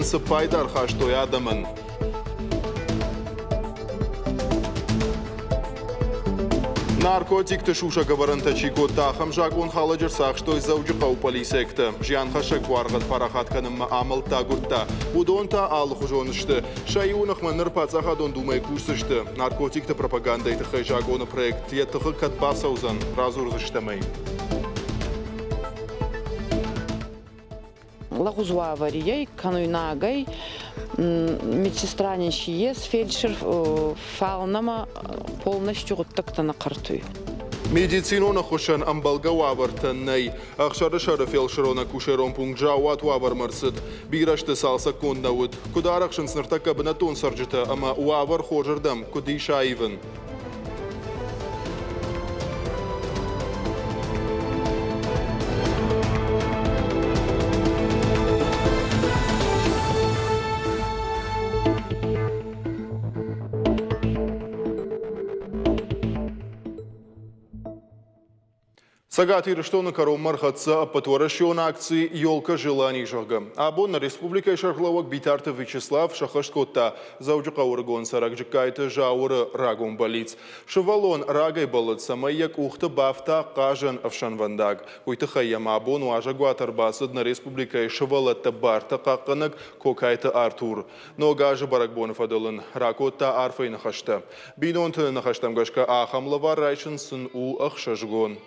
янсы пайдар хаштой адамын. Наркотикты шуша говоранта чикотта хамжагон халаджер сахштой заужиқа у полисекті. Жиан хашак варғат парахатканым амал тагурта. Удонта алы хужонышты. Шайунах маныр пацахадон думай курсышты. Наркотикты пропагандайты хайжагоны проект. Еттіғі катбасаузан. Разурзыштамай. Лагузва авария, кануйнагай, медсестра нищие, фельдшер фаунама полностью оттактана картуй. Медицинона хушан амбалга вавартаннай. Ахшара шара фельдшерона кушерон пункджауат вавар марсыд. Бирашты салса коннауд. Кударахшын сныртака бинатон сарджита, ама вавар хожардам, куди шаивен. Сагатир что на коромар хатса потворощен акции «Ёлка желаний жага». Або на республика Шарловок Битарта Вячеслав Шахашкота заужика ургон саракджикайта жаура рагон болиц. Шевалон рагай болот самаяк ухта бафта кажан авшанвандаг. Уйта хаям або нуажа гуатарбасад на республика Шевалата барта каканак кокайта Артур. Но гажа баракбонов адалын ракота арфай нахашта. Бидонта нахаштам гашка ахамлава райшин сын у ахшажгон.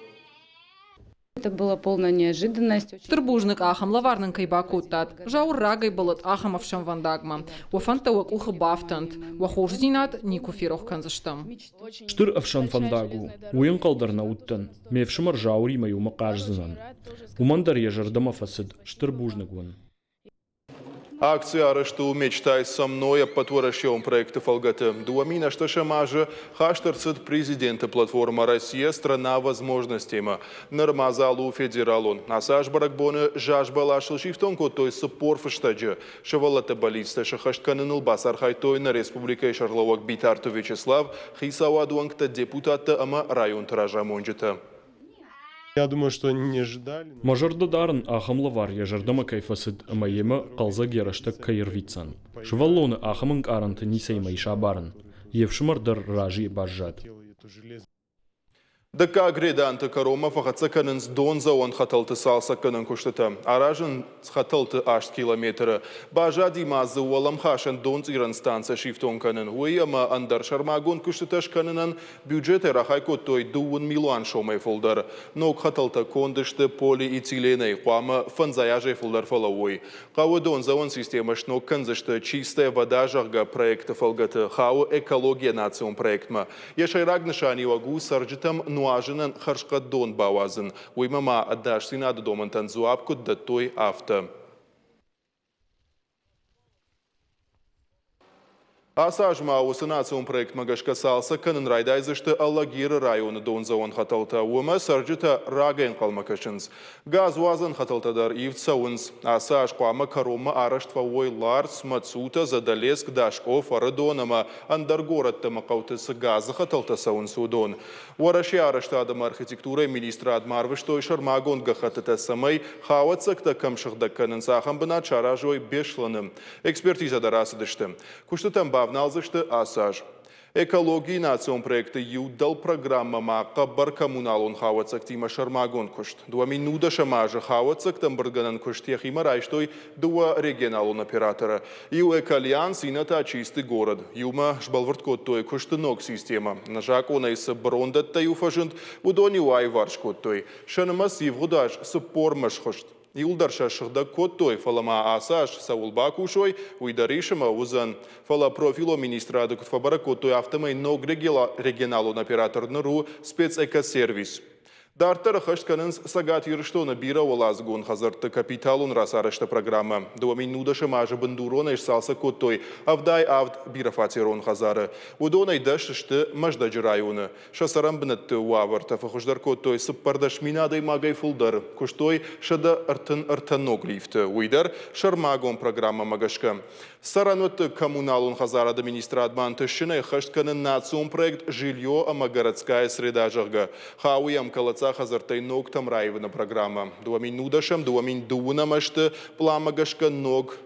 Это была полная неожиданность. Штырбужник ахам лаварнын кайбакутат. Жаур рагай болот ахам авшам вандагма. Уафантауак уха бафтант. Уахуш зинат нику фирох канзаштам. Штыр авшан вандагу. Уин калдарна уттан. Мевшимар жаури маю макажзынан. Умандар ежардама фасид. Штырбужник ван. Акция «Арешту мечтай со мной» о потворощем проекта Фолгата. Дуамина, что шамажа хаштарцит президента платформа «Россия. Страна возможностей». Нормазалу федералон. Асаж баракбоны жажбалашыл шифтон котой сапор фаштаджа. Шавалата балиста шахаштканыныл басар хайтой на республика Шарловок Битарту Вячеслав. Хисауадуангта депутата ама район Таража Монджита. Я думаю, что они не ожидали. Мажорда дарн ахамлавар ежардама кайфасид амаема қалза гераштак кайырвицан. Шваллоны ахамынг аранты нисейма ишабарн. Евшимардар ражи бажжат. Дыка греданты карома фахатса канынс донза он хаталты салса канын куштыта. Аражын хаталты 8 километры. Бажа димазы уалам хашын донз иран станция шифтон канын. Уйама андар шармагон куштыташ канынан бюджеты рахайко той 2 миллион шомай фолдар. Ног хаталты кондышты поли и тиленей. Хуама фанзаяжай фолдар фалауй. Хау донза он система шнок канзышты чистая вода жарга проекта фолгаты. Хау экология национ проектма. Ешай рагнашани вагу сарджитам Нуажинан харшкадон бауазын. Уймама аддаш синады домантан зуапкут да той авто. Асажма усынацион проект магашка салса канын райдайзышты Аллагиры районы донзаон хаталта. Уыма сарджита рагайн қалмакашынс. Газ уазын хаталтадар ивцауынс. Асаж қуама карома араштва ойлар смацута задалеск дашков арадонама андаргоратта мақаутысы газы хаталта сауын судон. Уараши араштадам архитектура министра адмарвыштой шармагон гахатыта самай хауацакта камшықда канын сахам бына чаражой бешланым. Экспертиза дарасыдышты. Куштытам Навналзышты асаж. Экологии национ проекта юддал программа маqa бар коммуналон хауацак тима шармагон кушт. Дуа минуда шамажа хауацак тамбарганан кушт яхима райштой дуа регионалон оператора. Ю экальянс ината чистый город. Юма жбалварткот той куштынок система. Нажак она из брондат таю фажент удони уай варшкот той. Шанамас евгудаш супормаш хошт. Илдар шашыгда коттой фалама асаш саулбакушой уйдаришема узан. Фала профило министра докутфабара коттой автомай ног регионалон оператор нру спецэкосервис. Дартар хаштканынс сагат юрштона бира олазгун хазарты капиталун расарышта программа. Дуамин нудаши мажа бандурона иш салса коттой авдай авд бирафатирон хазары. Удонай дашышты маждаджи районы. Шасарам бнатты уаварта фахуждар коттой сыппардаш минадай магай фулдар. Куштой шада артаног лифты. Уйдар шармагон программа магашка. Саранот коммуналун хазара администратман тышины хаштканын национ проект жилье ама городская среда жарга. Хауям калаца хазартай ног там райвана программа. Дуамин нудашам, дуамин дуунамашты пламагашка ног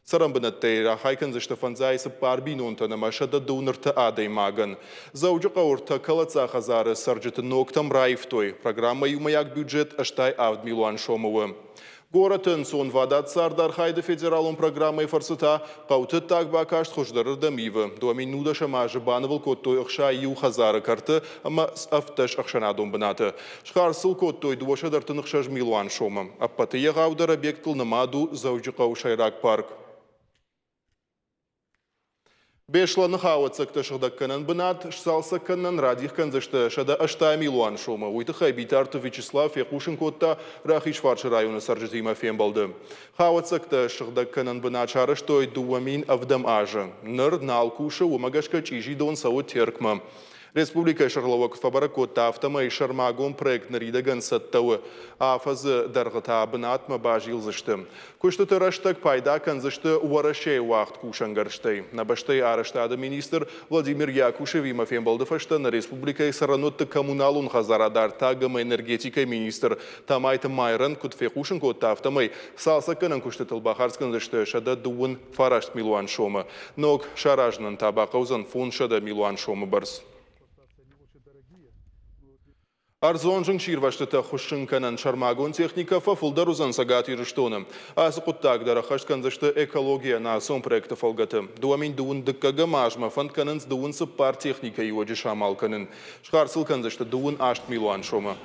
Сарамбынаттай рахайкан за штафанзайсы парбинонтана машада дунырта адай маган. Заужы қаурта калаца хазары сарджеты ноктам райфтой. Программа юмаяк бюджет аштай 2 миллион шомовы. Горатын сон вадат сардар хайды федералон программой фарсыта қауты так бакашт хождарыр дамивы. Дуамин нуда шамажы банывыл коттой ұқша ю хазары карты, ама афташ ақшанадон бінаты. Шқарсыл коттой дуашадартын ұқшаж миллион шомы. Аппаты еғаудара бектіл намаду заужы қау шайрак парк. Бешланы хауатсакта шагдакканан бынат, шсалсакканан радихкан зашты шада ашта миллион шома. Уйтыхай битарты Вячеслав Якушин котта Рахиш Фарши районы саржитима фен балды. Хауатсакта шагдакканан бынат шарыштой дуамин авдам ажы. Ныр налкушы умагашка чижи дон сау теркма. Республика Шарловак Фабаракотта автомай шармагон проект наридаган саттауы. Афазы дарғыта бынат мабажил зашты. Кушты раштак пайда кан зашты уарашей вақт кушангарштай. Набаштай араштады министр Владимир Якушев имафен балдыфашта на Республика Саранотты коммуналун хазарадар тагама энергетика министр Тамайты Майран кутфекушин котта автомай салсаканан кушты тылбахарскан зашты шада дуын фарашт миллион шома. Ног шаражнан табақаузан фон шада миллион шома барс. Арзонжың ширваштыта хушынканан шармагон техника фафулдар узан сагат ирыштоны. Асы құттак дарахашткан зашты экология на сон проекта фалгаты. Дуамин дуын дыккага мажма фантканын дуын сыппар техника юоджи шамалканын. Шқарсылкан зашты дуын 8 миллион шома.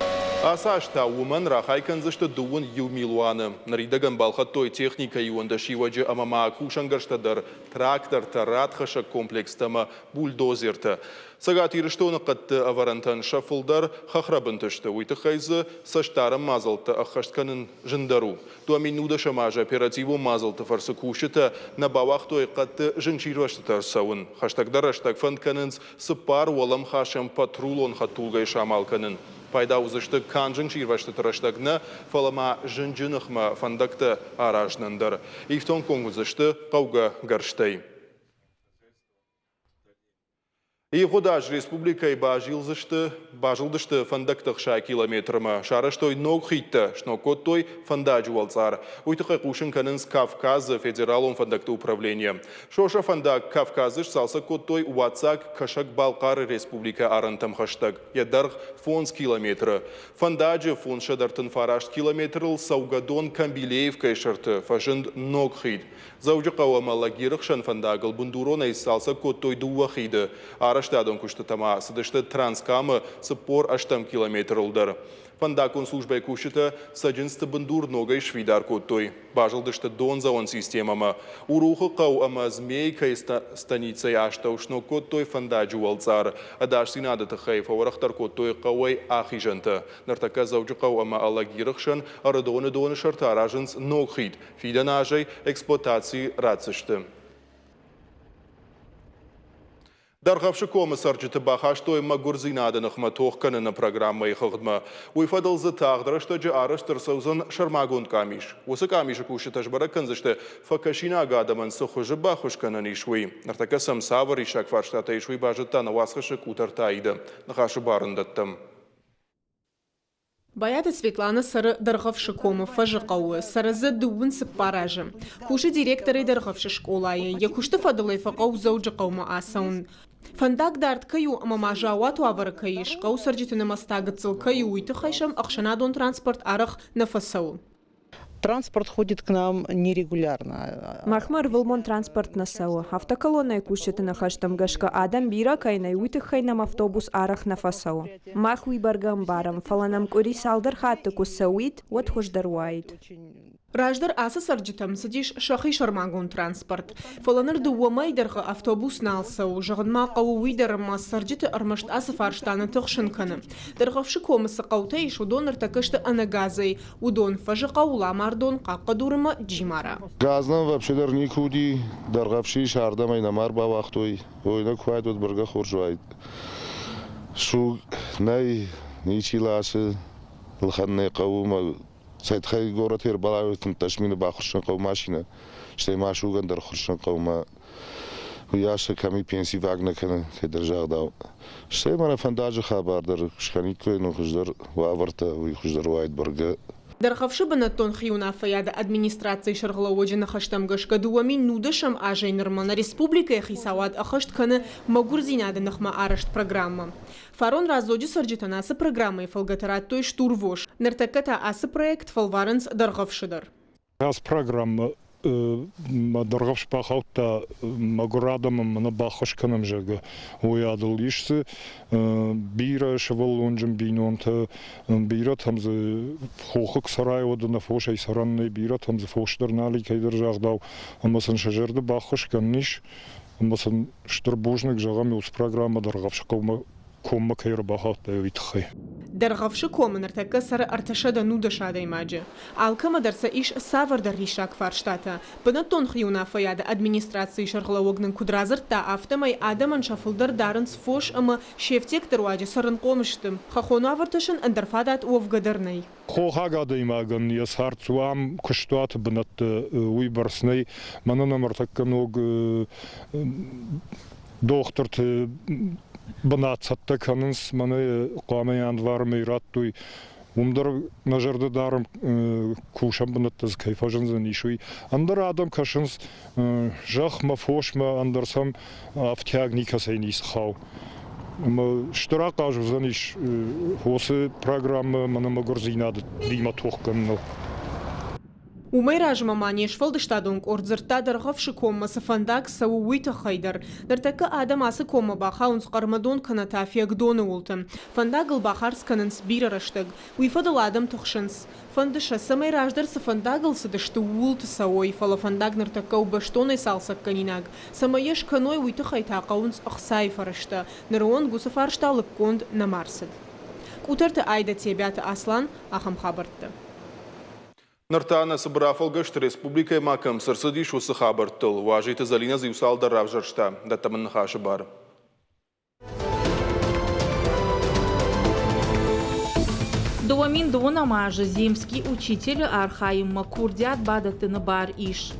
Аса ашта уман рахайкан зашты дуын ю миллионы. Наридаган балхаттой техника юонда шиваджи амама кушангарштадар трактор таратхаша комплекстама бульдозерта. Сагат ирыштоны қатты аварантан шафылдар хахрабын түшті. Уйты хайзы саштары мазалты ахаштканын жындару. Дуаминуда шамажа оперативу мазалты фарсы кушыта на бавахтой қатты жынчирвашты тарсауын. Хаштагдар аштаг фантканынз сыпар уалам хашам патрулон хатулгай шамалканын. Пайда узышты канжың ширвашты тараштагна фалама жынжынықма фандакты аражнындар. Ифтон конгузышты қауға гарштай. Игудаж республикай бажылдышты фандактық ша километрма. Шараштой ног хитті, шнокоттой фандаджу алцар. Уйтықай қушын канынс Кавказы федералон фандакты управления. Шоша фандак Кавказыш салса коттой уацак кашак Балқары республика арантам хаштаг. Ядарх фонс километры. Фандаджы фон шадартын фарашт километрл Саугадон Камбилеев кайшарты. Фажынд ног хит. Заужы қауама лагирық шан фандагыл бундурона из салса коттой дуа хиды. Араштадон кушты тама сыдышты транскамы сыппор аштам километр улдар. Фандакон службай кушыты саджинсты бундур ногай швидар коттой. Бажылдышты донзаон системама. Урухы қау ама змейкай станицай аштаушно коттой фандаджу алцар. Адаш синадыты хайфа варахтар коттой қауай ахижанты. Нартака заужы қау ама алагирықшан арадоны доны шарты аражынс ногхид. Фидан ажай эксплуатации рацышты. Дархавшы комиссарчыты бахаштой магурзинадынық матоққаны на программы иқығдма. Уйфадылзы тағдырышты жы арыштыр саузын шармагун камиш. Осы камиші кушы тажбара кынзышты факашина агадамын сұхыжы бахушканын ишуй. Нартака самсавыр ишак фарштата ишуй бажыттаны васқышы кутартайды. Нахашы барындаттым. Баята Светлана сары Дархавшы комы фажықауы, сарызы дуын сыппаражы. Кушы директоры Дархавшы школайы, якушты фадылай фақау заужы қаума асауын. Фандак дарт каю мамажа уату авары каиш, қау сарджетіні мастағы цыл каю уйты хайшам ақшанадон транспорт арық нафасау. Транспорт ходит к нам нерегулярно. Махмар вылмон транспорт насауы. Автоколонай кушеты на хаштам гашка адам бира кайнай уйтых хайнам автобус арах нафасау. Махуй баргам барам, фаланам кури салдар хатты кусауит, вот хождаруайт. Раждар асы сарджетам садиш шахи шармагон транспорт. Фаланыр дуамай дарға автобус налсау, жағынма қауы уйдарыма сарджеті армашт асы фарштаны тұқшынканы. Дархавшы комысы қаутай шудон артакышты анагазай, удон фажы қауламар дон қаққа дурыма джимара. Газнан вообще дар никуди дархавши шардамай намар ба вақтой, ойна квайд от бірға хоржуайд. Шу най ничиласы лханнай қауыма Сайт хай город хер балаевтын ташмины бахуршан қау машина. Штай машуган дар хуршан қау ма. Уяша ками пенсии вагна кана хедер жагдау. Штай мана фандаджы хабар дар шханикой ну хуждар ваварта уй хуждар вайд барга. Дархавшы банаттон хиуна фаяда администрации шарглауджи нахаштам гашка дуамин нудашам ажейнермана республика хисавад ахашт каны магурзинада нахма арашт программа. Фарон разоджи сарджитанасы программой фалгатарат той штурвош. Нертаката асы проект фалваранс дархавшыдар. Аз программа дархавш пахалта магурадам мана бахашканам жага уядыл ишсы бира шавалонжым бинонта бира тамзы хохык сарайода на фошай саранный бира тамзы фошдар нали кайдар жагдау амасын шажарды бахашканниш амасын штурбужник жагами ус программа дархавш кома кайр бахалта витхай Дархавшы кома нертака сара арташада нудаша имаджи. Алкама дарса иш савар дарришак фарштата. Банаттон хиуна фаяда администрации шарглаугнын кудразырта автомай адаман шафылдар дарынс фош ама шефтек дарваджи сарын комыштым. Хахону аварташын андарфадат уовгадарнай. Хохагада имаган ясарцуам куштуат банат уйбарснай манана мартакканог докторт банацатта канынс маны қамаян вармай раттуй умдар нажарды дарым кушам банаттаз кайфажынзан ишуй андар адам кашынс жах мафошма андарсам автягника сайнис хау штурак ажузан иш осы программа мана магурзинады дима тохканнал Умайраж мамани швалдыштадунг ордзырта дархавшы кома сафандак сау уйта хайдар. Дартака адам асы кома баха унс кармадон канатафияг доны ултым. Фандагыл бахарс канынс бирарыштык. Уйфадал адам тухшынс. Фандыша самайраждар сафандагыл садышты улт сауой. Фала фандаг нартака убаштоной салсак канинаг. Самаеш каной уйта хайтака унс ахсай фарышта. Нарон гусафаршталык конд намарсыд. Кутарты айда тебята аслан ахам хабартты. Нартана Сабрафалгашт Республика Макам Сарсадиш Усахабартыл, Важита Залина Зиусал Даравжаршта, Датаман Хашабар. Дуамин Донамажа, земский учитель Архаим Макурдят Бадатына бар иш.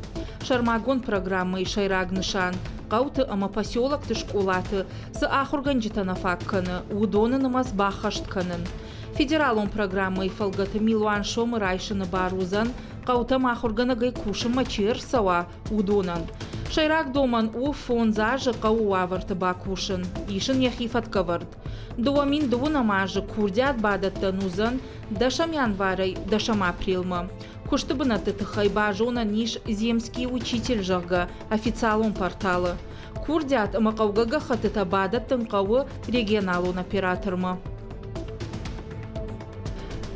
Шармагон программы Шайраг Нышан. Қауты ама поселок ты школаты, с ахурганджитана факканы, удоны намаз бахаштканын. Федералон программы фалгата Милуан Шомы Райшина Барузан, Қаута махургана гай кушым мачир сава удонан. Шайрак доман у фонзажы қау аварты бакушын, ишын яхифат кавард. Дуамин Донамажы курдят бадатта нузан, дашамян варай, дашам априлма. Куштыбынаты тыхай бажона ниш земский учитель жага, официалон порталы. Курдят мақаугага хатыта бадаттын қауы регионалон операторма.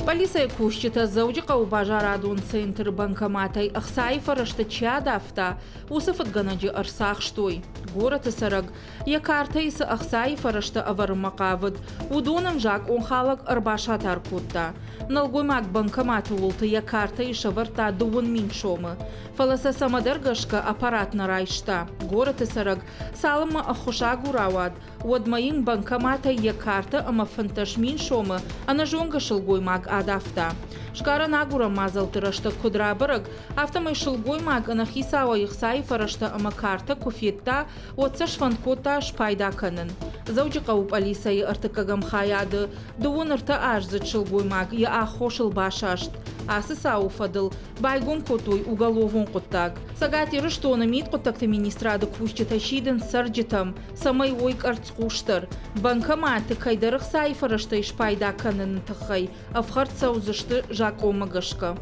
Полиция кушчита зауджи қаубажарадун центр банкоматай ахсай фарашта чадафта усафат ганаджи арсах штой. Город Исараг, якарта иса ахсай фарашта авармакавад, удонам жак он халак арбаша таркутта. Налгоймак банкомат улта якарта и шаварта дуун миншомы. Фаласа самадаргашка аппарат на райшта. Город Исараг, салама ахуша гуравад, уадмаин банкомата якарта ама фанташ миншомы, анажонга шалгоймак адафта. Шкара нагура мазал тырашта кудрабараг, автомай шалгоймак анахисава ихсай фарашта ама карта куфетта, отца шванкота шпайда канын. Зауджи қауп алисай артыкагам хаяды, дуун арта ажзат шалгоймак, я ахошыл башашт. Асы сауфадыл, байгон котой уголовон коттаг. Сагати рыштона мит коттакта министрады кушчита шиден сарджитам, самай ойк арцкуштар. Банкоматы кайдарых сайфарашта шпайда канын тахай, афхарт саузышты жак омагашка.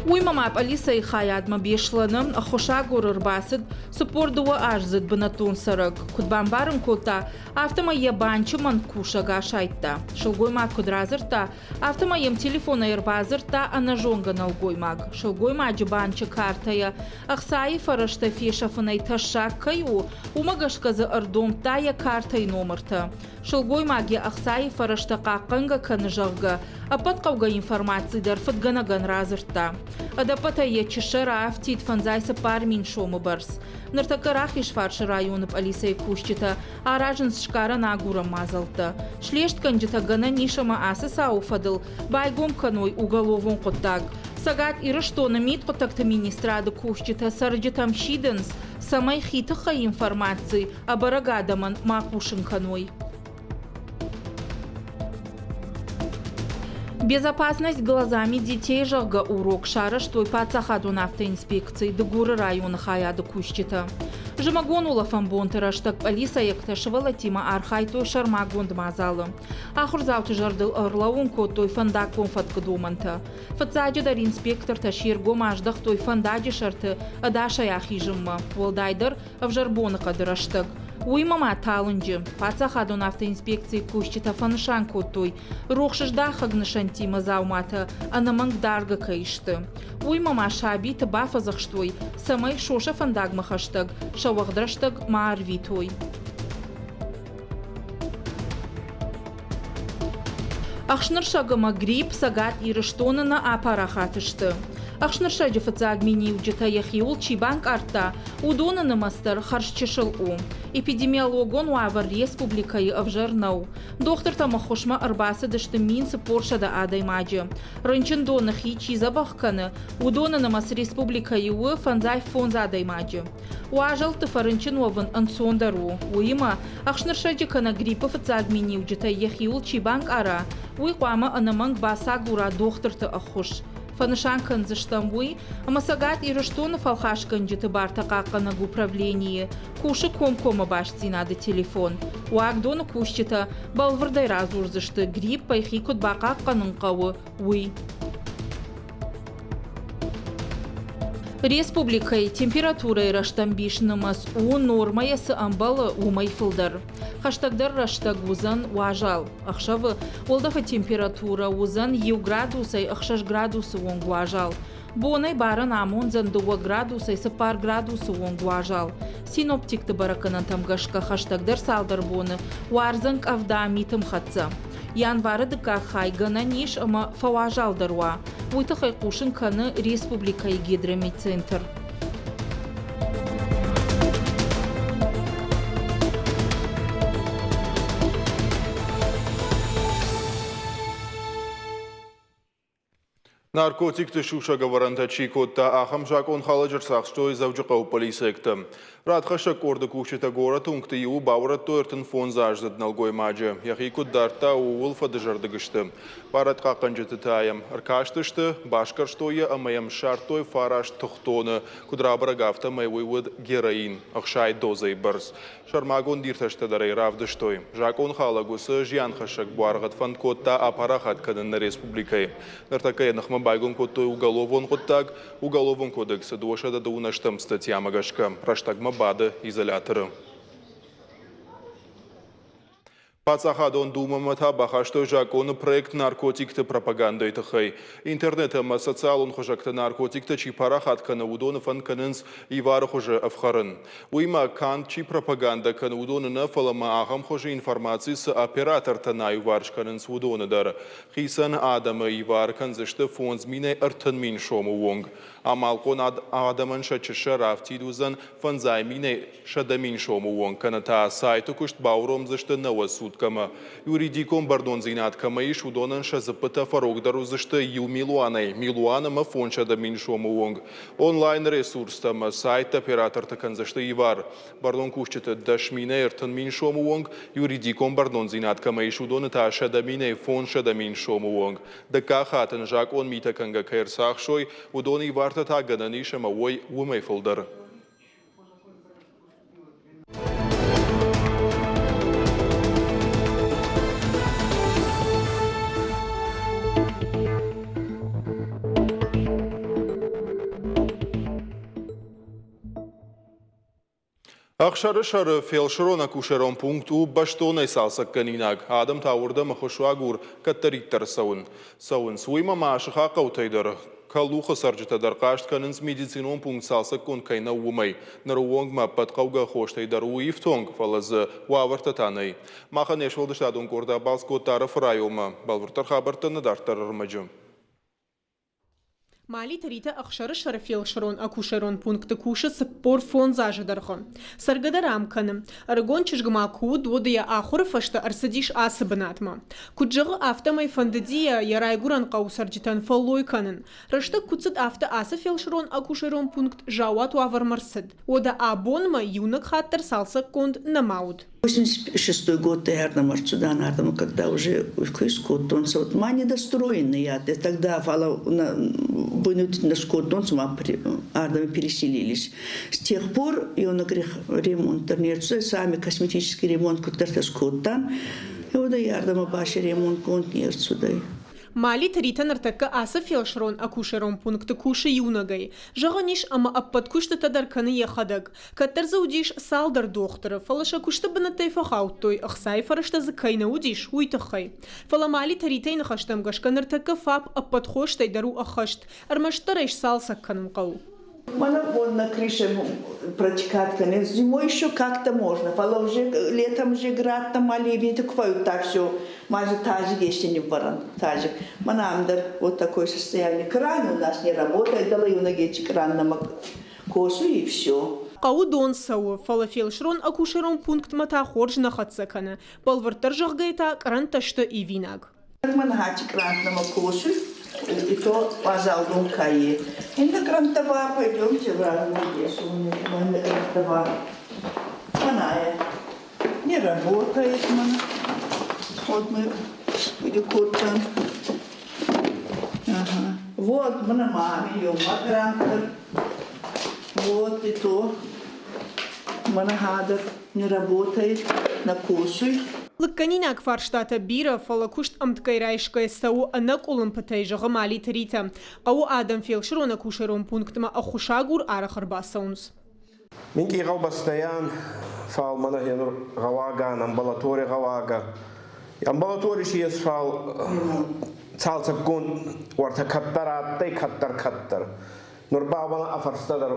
Уймамап алисай хаядма бешланым ахоша горырбасыд супордуа ажзыд банатун сарык. Кудбамбарым колта автома ебанчы манкушага шайтта. Шылгоймак кудразырта автомаем телефона ербазырта анажонга налгоймак. Шылгойма джибанчы картая ахсай фарашта фешафынай ташак каю умагашказы ардом тая картай номерта. Шылгоймаги ахсай фарашта қаққанга каныжавга апат қауга информации дарфат ганаган разырта. Адапата ечишара афтит фанзайса пармин шомы барс. Нартакарах ишфаршы районып алисай кушчита, аражын шкара нагура мазалта. Шлешт канджита гана нишама асы сауфадыл, байгом каной уголовон коттаг. Сагат ирыштона мит коттакта министрады кушчита сарджитам шиденс, самай хитыха информации, абарагадаман макушын каной. Безопасность глазами детей жага урок шара, что и пацахаду автоинспекции Дагуры района хаяды кущита. Жемагонула фамбонтера, штак полиса якташевала тима архайтой шармагонд мазалы. Ахурзауты жардыл орлаун код той фандак конфатка думанта. Фатсаджи дар инспектор ташир гомаждах той фандаджи шарты адаша яхижимма. Волдайдер в жарбоны кадыраштак. Уймама талынжы, пацахаду автоинспекции кущита фанышан код той. Рохшыждах агнышанти мазаумата, анаманг дарга кайшты. Уймама шабита бафазахштой, самай шоша фандагмахаштаг, шавагдраштаг маарвитой. Ахшныршагама грипп сагат ирыштона на апарахатышты. Ахшныршаджи фацагмини уджита яхиул чибанк арта, удона на мастер харшчешыл у. Эпидемиологон уавар республикայի авжарнау. Доктор тамахошма арбасы дышты минцы поршада адай маджи. Рынчын дона хичи забахканы, удона на мас республикայի у фанзай фонза адай маджи. Уажал тыфарынчын уавын ансондару. Уима ахшныршаджи кана гриппа фацагмини уджита яхиул чибанк ара. Уйқуама анаманг басагура докторты ахош. Фанышан канзыштамбуй, амасагат ирыштона фалхашкан житы бартақаққана управление. Куши комкома башти надо телефон. Уагдона кушчита балвырдай разурзышты грипп пайхикут бақаққанын қауы. Уй. Республикай температура раштамбишнымас у нормаясы амбалы умайфылдар. Хаштагдар раштаг узан уажал. Ахшавы олдафа температура узан 1 градусай ахшаш градусы он уажал. Бонай баран амон зан 2 градусай сапар градусы он уажал. Синоптикты бараканан тамгашка хаштагдар салдар боны уарзанг авдамитым хатса. Январы дыка хайгана ниш ама фауажал даруа. Уйта хайкушын каны республикай гидромедцентр. Наркотикты шушага варантачи котта ахам жакон халаджар сахштой завджақау полисекта. Радхаша корды кушета гората ункты ю баура тоертын фон заждад налгой маджа. Яхи куддарта уул фадыжардыгышты. Парат қақанжыты таям. Аркаштышты башкарштойы амаям шартой фараш тұхтоны. Кудрабара гафта майвывыд героин. Ахшай дозай барс. Шармагон дирташты дарай равдыштой. Жакон халагусы жианхашак буаргат фан котта апарахат кадын на республикай. Нартакая нахма байгон коттой уголовон коттаг, уголовон кодекса дуашада да унаштам статья магашка. Раштагма бады изоляторы. Пацахадон думамата бахаштой жакон проект наркотикты пропагандой тахай. Интернетама социалон хожакта наркотикты чи парахатка на удона фанканынс и вары хоже авхарын. Уйма кан чи пропаганда кан удона на фалама ахам хоже информации с оператор танаю варшканынс удона дар. Хисан адама и варкан зашты фонз минай артын мин шому вонг. Амалкон адаман шачыша рафтидузан фанзай минай шадамин шому вонг. Каната сайту кушт бауром зашты навасуд кама. Юридиком бардон зинат кама иш удонан шазапыта фарогдару зашты ю милуанай. Милуана ма фонча да миншому вонг. Онлайн ресурс тама сайт оператор такан зашты ивар. Бардон кушчета дашминай артан миншому вонг. Юридиком бардон зинат кама иш удона та шадаминай фонча да миншому вонг. Дака хатан жак он мита канга кайр сахшой. Удон иварта та гананиша ма вой умай фолдар. Ахшары-шары фелширона кушерон пункту баштонай салсак канинаг. Адам таурда махошуагур каттариттар сауын. Сауын суйма маашыха қаутайдар. Калуха сарджита дарқашт канынс медицинон пункт салсак кон кайна умай. Наруонг маппат қауға хоштайдар уифтонг фалазы уавартатанай. Маха нешвалдыштадун корда балскоттары фрайома. Балвыртар хабартаны дартар армаджым. Мали тарита ахшары шарафел шарон акушерон пункты куши спор фон зажидархо. Саргада рамканы. Аргон чижгма куд водия ахур фашта арсадиш асыбынатма. Куджығы автомай фандадия ярайгуран қаусарджитан фаллой канын. Рашта куцит авто асы фелшарон акушерон пункт жауат уавар марсид. Ода абонма юнак хаттар салса конд намауд. 86 год я сюда, когда уже вот ма недостроенный я, тогда вынудительно ардами переселились. С тех пор и он ремонт, сами косметический ремонт, который скоттан, и вот я ардама баши ремонт конт не сюда. Мали таритан артака аса фелшрон акушерон пункты куши юнагай. Жаганиш ама аппад кушта тадарканы яхадаг. Каттар заудиш салдар доктора. Фалаша кушта банатай фахауттой. Ахсай фарашта закайна удиш. Уйтахай. Фала мали таритай нахаштам гашкан артака фаб аппад хоштай дару ахашт. Армаштарайш салсак канам кау. Мана вон на крыше протекает конец. Зимой еще как-то можно. Фала уже летом уже град там оливень, такое так все. Маже тазик еще не баран. Тазик. Манамдар вот такое состояние. Кран у нас не работает. Дала ю нагечи кран на косу и все. Каудон сау фалафел шрон акушерон пункт мата хорж нахатсакана. Балвартар жагайта кран ташта и винаг. Манахати кран на косу. И то позалдом кае. И на крантовар пойдемте в Одессу. На крантовар. Маная. Не работает мана. Вот мы перекутаем. Ага. Вот мана маме ее крантор. Вот и то. Манахадов не работает на косу. Лыкканинак фарштата бира фалакушт амткайрайшкая сау анак улымпатайжаға мали тарита. Қау адам фелшрон акушерон пунктыма ахушагур арахарбасаунс. Мен кейғал бастаян фал мана хенур ғаваган, амбулатория ғавага. Амбулатория шиес фал цалцап гун варта каттар, каттар. Нурбавана афарстадар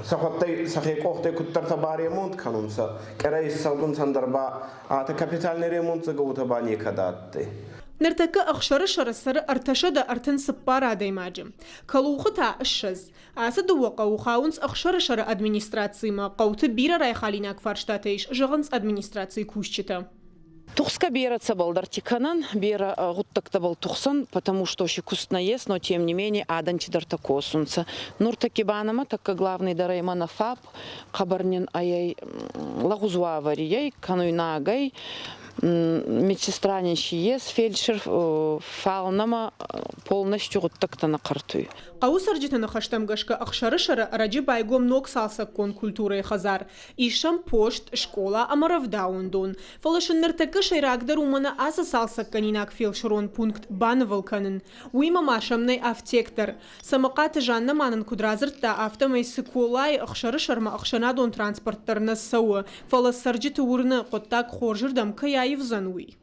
сахаттай сахикохтай куттар табари ремонт канумса керайс саудун сандарба ата капитальный ремонт загутабани кадатты. Нартака ахшара шарасар арташада артын сыппара даймаджим. Калухыта ашшаз. Аса дуаqa ухаунс ахшара шара администрацияма қауты бира райхалинак фарштатайш жығынс администрации кушчита. Тухска берется балдартиканан, бера гуттакта был тухсан, потому что еще вкусно есть, но тем не менее аданчидар тако сунца. Нуртаки банама, так как главный дараймана фаб, кабарнин аяй лагузуа варияй, кануйнагай, медсестранищий есть, фельдшер фалнама полностью гуттакта на картуй. Аусарджита нахаштам гашка ахшара шара раджи байгом ног салса кон культуры хазар. Ишам пошт школа амаравдаундон. Фалашын нартака шайрагдар умана аса салса канинак фелшрон пункт банавалканын. Уима машамнай автектор. Самаката жанна манан кудразыртта автомай сыколай ахшара шарма ахшанадон транспорттарна сауа. Фаласарджита урна коттак хоржырдам каяев зануй.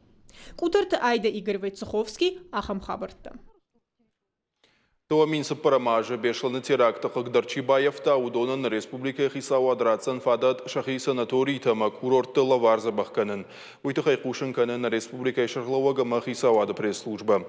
Кутарта Айда Игорь Войцеховский, Ахам Хабарта. То минса парамажа бешланы теракта Хагдарчибаевта удонан республика Хисау адрацан фадат шахи санаторий тама курорты лаварза бахканын. Уйтахай кушанканын республика Шарловага Махисау ада пресс-служба.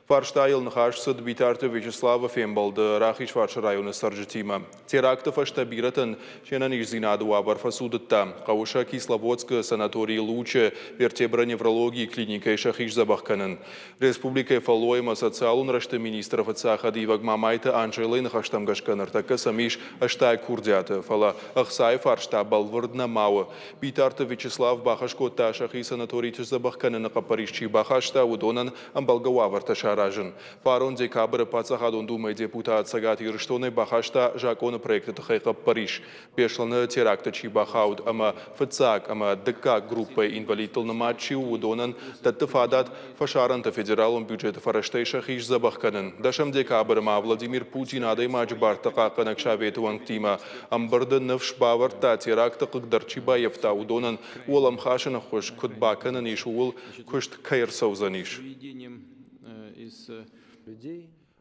Фарштайл нахашсад битарты Вячеслава Фембалда Рахич Фарш района Саржетима. Теракта фаштабиратан шенан изинаду абарфасудатта. Кауша Кисловодска санаторий Луче вертеброневрологии клиника шахиш забахканын. Республика Фалойма социалун рашты министров Ацахадива Мамайта Анжелина Хаштамгашка Нартака Самиш Аштай Курдята Фала Ахсай Фаршта Балвардна Мауа Битарта Вячеслав Бахашко Ташахи санаторий Забахкана на Капаришчи Бахашта Удонан Амбалгаварта Шаражен Фарон декабрь Пацахадон думай депутат Сагат Ирштоны Бахашта Жакона проекта Тахайка Париж Пешлана теракта Чибахауд Ама Фацак Ама ДК группа инвалидтл на матчи Удонан Таттафадат Фашаранта федералом бюджета Фараштей Шахиш Забахканен Дашам декабрь Владимир Путин адай маджбартака канакшаветуан тима амбарда навш баварта теракта Хагдарчибаевта удонан улам хашана хош кудбаканан иш ул кушт кайрсаузаниш.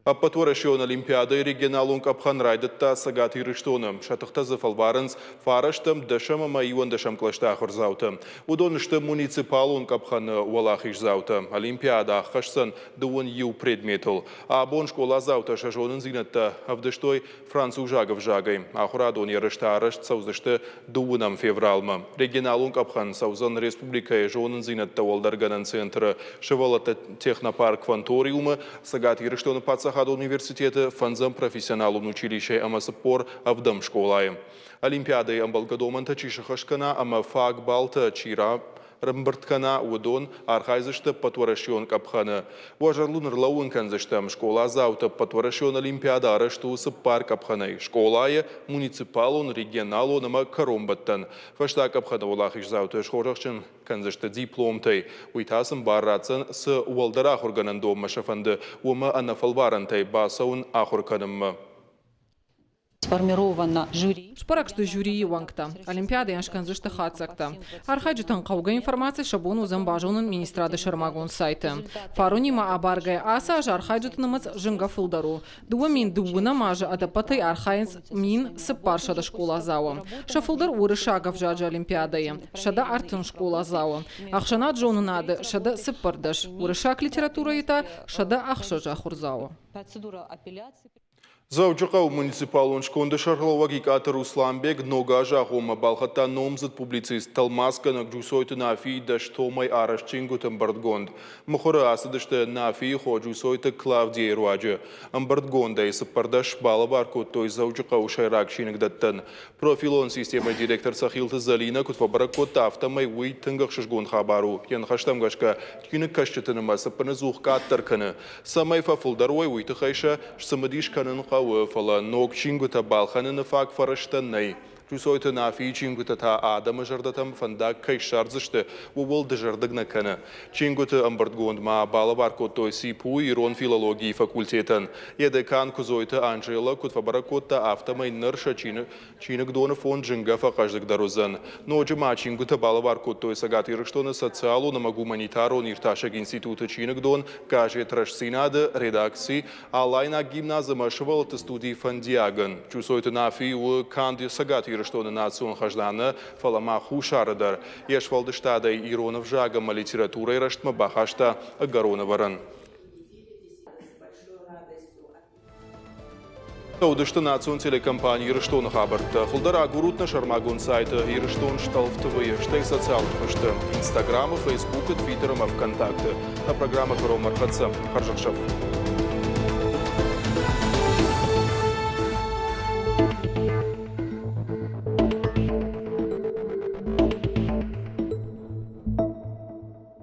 Аппатуарашион Олимпиада и регионалун капхан райдатта Сагат Ирштоном. Шатахта зафалваранс фараштам дашама маиван дашам клаштахор заута. Удонышта муниципалун капхан уалахиш заута. Олимпиада хашсан дуон ю предметул. А бон школа заута шажонын зинатта авдаштой францужагов жагай. Ахурадон ярышта арашт саузашта дуонам февралма. Регионалун капхан саузан республика жонын зинатта уалдарганан центра шевалата технопарк фанториума Сагат Ирштона паца Асахад университеті фанзам профессионалун училище амасыппор авдам школайы. Олимпиады амбалгадоманта чишахашкана ама фаг балта чира Рымбырткана удон архайзышты патварашион капханы. Важарлун рлауын канзыштам школа заута патварашион олимпиада арашту сыппар капханы. Школайы муниципалон регионалон ама каромбаттан. Фашта капханы улахиш заута шхорахчын канзышты дипломтай. Уйтасым баррацын с уалдара хурганан дома шафанды. Ума анафалварантай басаун ахурканыммы. Сформировано жюри. Шпарак что жюри вангта. Олимпиады яншканзышты хацакта. Архаджитан кауга информация шабону замбажунын министрады шармагун сайты. Фарунима абаргай аса архаджитанымыз жынга фылдару. Дуамин дуына мажа адапатай архайнс мин сыппаршада школа зауа. Шафылдар урышагав жаджа олимпиадае. Шада артын школа зауа. Ахшана джонунады шада сыппардаш. Урышак литература ита шада ахшажа хурзауа. Заучақау муниципалон шконды шархалаваги катыр Русланбек нога жағома балхатта номзыт публицист Талмасканак жусойты нафи даш томай арашчингутым бардгонд. Мухоры асыдышты нафи хо жусойты Клавдия Руаджы. Амбардгонда есі пардаш балабарку той заучақау шайрак шинігдаттын. Профилон система директор Сахилты Залина кутфабаракот автомай уй тыңғық шышгон хабару. Ен хаштамгашка түйіні кашчытыныма сыпыны зуғқа аттарканы. Самай фафылдар уй уйты хайша шсымыдиш канын фала ног чингута балханын фак фараштаннай. Жусойты нафи чингута та адамы жардатам фандак кайшарзышты уволды жардыгна каны. Чингута амбардгонд ма балабаркот той сипу ирон филологии факультетан. Едекан кузойты Анжела кутфабаракотта автомай нырша чинык доны фон джинга факаждык дарузан. Ноджи ма чингута балабаркот той сагат ирыштоны социалу нама гуманитарон ирташак институты чинык дон кажет рашсинады редакции алайна гимназыма шывалты студии фандиаган. Жусойты нафи у канди сагат что на национ хажданы фалама хушарыдар. Еш валдыштадай иронов жагама литературой раштма бахашта агарона варан. Таудышты национ телекомпании Ирыштон хабарта. Фулдара гурутна шармагун сайта Ирыштон шталфтовые штей социальных пашты. Инстаграма, Фейсбука, Твиттера, ВКонтакте. На программа Каромар Хатса. Харжакшав.